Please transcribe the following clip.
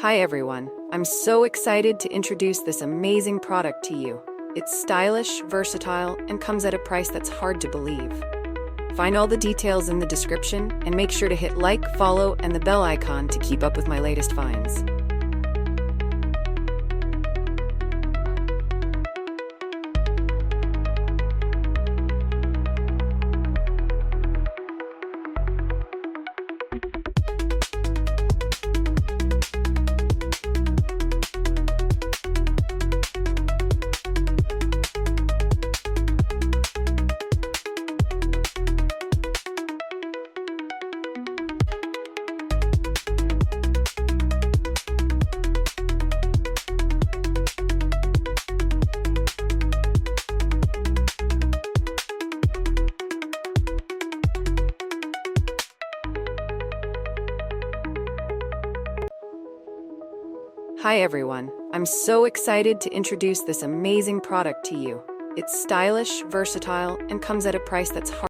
Hi everyone, I'm so excited to introduce this amazing product to you. It's stylish, versatile, and comes at a price that's hard to believe. Find all the details in the description and make sure to hit like, follow, and the bell icon to keep up with my latest finds. Hi everyone, I'm so excited to introduce this amazing product to you. It's stylish, versatile, and comes at a price that's hard